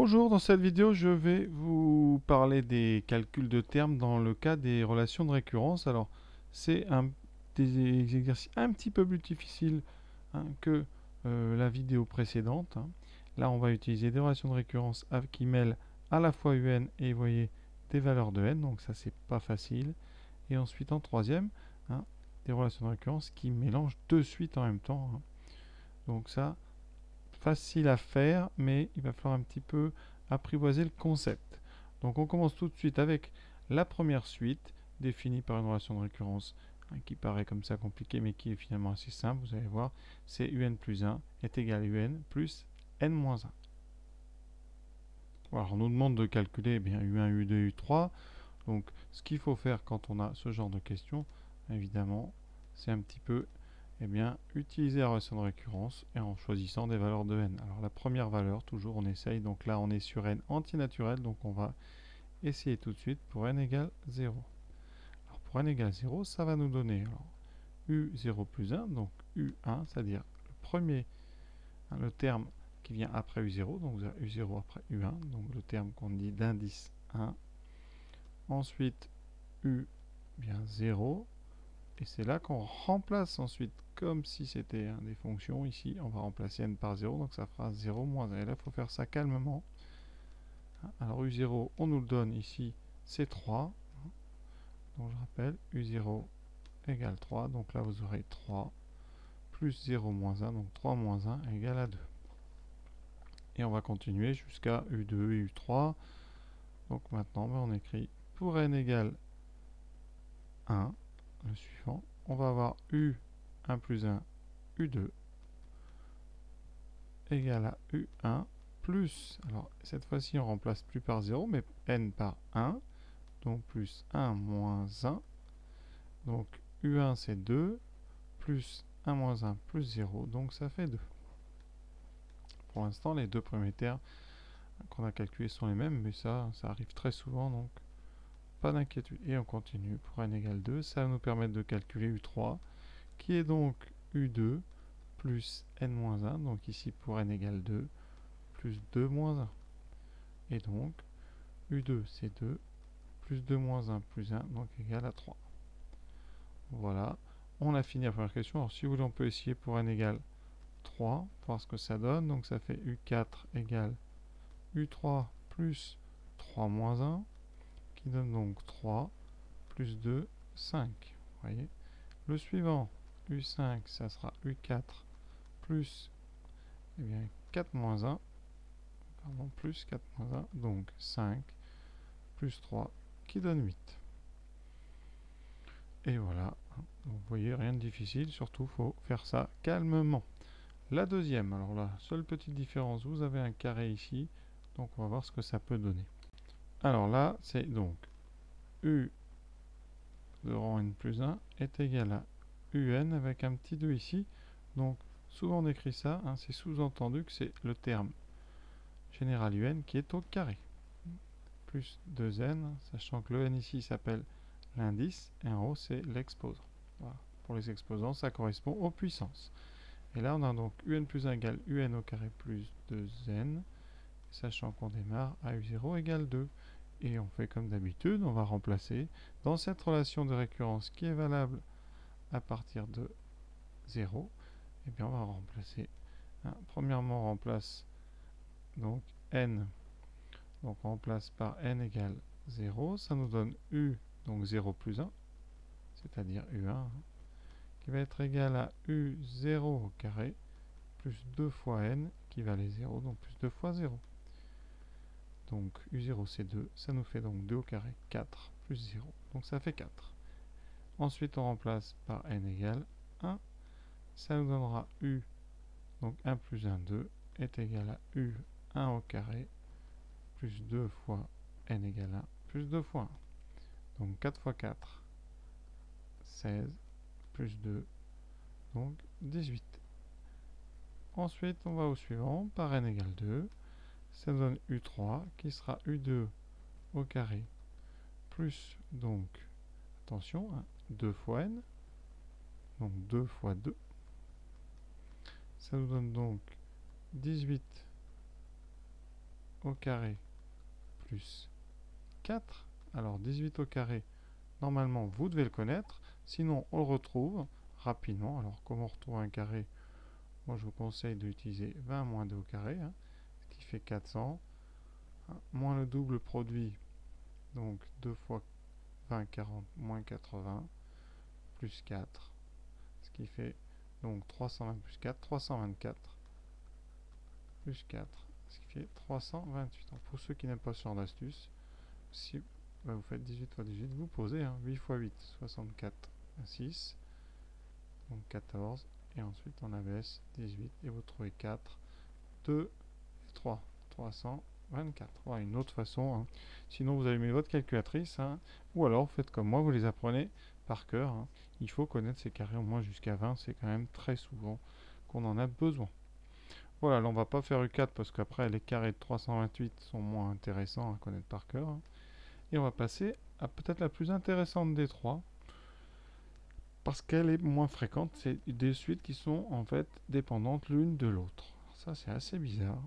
Bonjour, dans cette vidéo, je vais vous parler des calculs de termes dans le cas des relations de récurrence. Alors, c'est des exercices un petit peu plus difficiles que la vidéo précédente. Là, on va utiliser des relations de récurrence qui mêlent à la fois un et, vous voyez, des valeurs de n. Donc ça, c'est pas facile. Et ensuite, en troisième, des relations de récurrence qui mélangent deux suites en même temps. Donc ça, facile à faire, mais il va falloir un petit peu apprivoiser le concept. Donc on commence tout de suite avec la première suite, définie par une relation de récurrence qui paraît comme ça compliqué, mais qui est finalement assez simple. Vous allez voir, c'est un plus 1 est égal à un plus n moins 1. Alors on nous demande de calculer u1, u2, u3. Donc ce qu'il faut faire quand on a ce genre de questions, évidemment, c'est un petit peu utiliser la relation de récurrence et en choisissant des valeurs de n. Alors la première valeur, toujours on essaye, donc là on est sur n antinaturel, donc on va essayer tout de suite pour n égale 0. Alors pour n égale 0, ça va nous donner u0 plus 1, donc u1, c'est-à-dire le premier, le terme qui vient après u0, donc vous avez u0 après u1, donc le terme qu'on dit d'indice 1. Ensuite u 0, et c'est là qu'on remplace ensuite, comme si c'était des fonctions. Ici, on va remplacer n par 0, donc ça fera 0 moins 1. Et là, il faut faire ça calmement. Alors, u0, on nous le donne ici, c'est 3. Donc, je rappelle, u0 égale 3. Donc là, vous aurez 3 plus 0 moins 1. Donc 3 moins 1 égale à 2. Et on va continuer jusqu'à u2 et u3. Donc maintenant, on écrit pour n égale 1, le suivant. On va avoir u1 plus 1, u2 égale à u1 plus, alors cette fois-ci on remplace plus par 0 mais n par 1, donc plus 1 moins 1, donc u1 c'est 2, plus 1 moins 1 plus 0, donc ça fait 2. Pour l'instant les deux premiers termes qu'on a calculés sont les mêmes, mais ça arrive très souvent, donc pas d'inquiétude. Et on continue pour n égale 2, ça va nous permettre de calculer u3, qui est donc u2 plus n-1, donc ici pour n égale 2, plus 2 moins 1. Et donc, u2 c'est 2, plus 2 moins 1 plus 1, donc égal à 3. Voilà, on a fini la première question. Alors si vous voulez, on peut essayer pour n égale 3, voir ce que ça donne. Donc ça fait u4 égale u3 plus 3 moins 1, qui donne donc 3, plus 2, 5. Vous voyez. Le suivant, u5, ça sera u4 plus 4 moins 1, pardon, plus 4 moins 1, donc 5, plus 3, qui donne 8. Et voilà, donc vous voyez, rien de difficile, surtout il faut faire ça calmement. La deuxième, alors la seule petite différence, vous avez un carré ici, donc on va voir ce que ça peut donner. Alors là, c'est donc u de rang n plus 1 est égal à un avec un petit 2 ici. Donc souvent on écrit ça, c'est sous-entendu que c'est le terme général un qui est au carré. Plus 2n, sachant que le n ici s'appelle l'indice, et en haut c'est l'exposant. Voilà. Pour les exposants, ça correspond aux puissances. Et là, on a donc un plus 1 égale un au carré plus 2n, sachant qu'on démarre à u0 égale 2. Et on fait comme d'habitude, on va remplacer dans cette relation de récurrence qui est valable à partir de 0, et bien on va remplacer. Premièrement, on remplace donc n, donc on remplace par n égale 0, ça nous donne u, donc 0 plus 1, c'est-à-dire u1, qui va être égal à u0 au carré, plus 2 fois n, qui valait 0, donc plus 2 fois 0. Donc u0 c'est 2, ça nous fait donc 2 au carré, 4, plus 0, donc ça fait 4. Ensuite on remplace par n égale 1, ça nous donnera u, donc 1 plus 1, 2, est égal à u1 au carré, plus 2 fois n égale 1, plus 2 fois 1. Donc 4 fois 4, 16, plus 2, donc 18. Ensuite, on va au suivant, par n égale 2, ça donne u3, qui sera u2 au carré, plus, donc, attention, 2 fois n, donc 2 fois 2. Ça nous donne donc 18 au carré plus 4. Alors 18 au carré, normalement vous devez le connaître, sinon on le retrouve rapidement. Alors comment on retrouve un carré? Moi je vous conseille d'utiliser 20 moins 2 au carré, hein, ce qui fait 400, moins le double produit, donc 2 fois 20, 40, moins 80, plus 4, ce qui fait donc 320 plus 4, 324, plus 4, ce qui fait 328. Donc pour ceux qui n'aiment pas ce genre d'astuce, si vous faites 18 fois 18, vous posez, hein, 8 fois 8, 64, 6, donc 14, et ensuite on abaisse 18, et vous trouvez 4, 2 et 3, 324. Voilà une autre façon, hein. Sinon vous avez mis votre calculatrice, hein, ou alors vous faites comme moi, vous les apprenez par cœur, hein. Il faut connaître ces carrés au moins jusqu'à 20, c'est quand même très souvent qu'on en a besoin. Voilà, là on va pas faire U4 parce qu'après les carrés de 328 sont moins intéressants à connaître par cœur, hein. Et on va passer à peut-être la plus intéressante des trois, parce qu'elle est moins fréquente. C'est des suites qui sont en fait dépendantes l'une de l'autre. Ça c'est assez bizarre.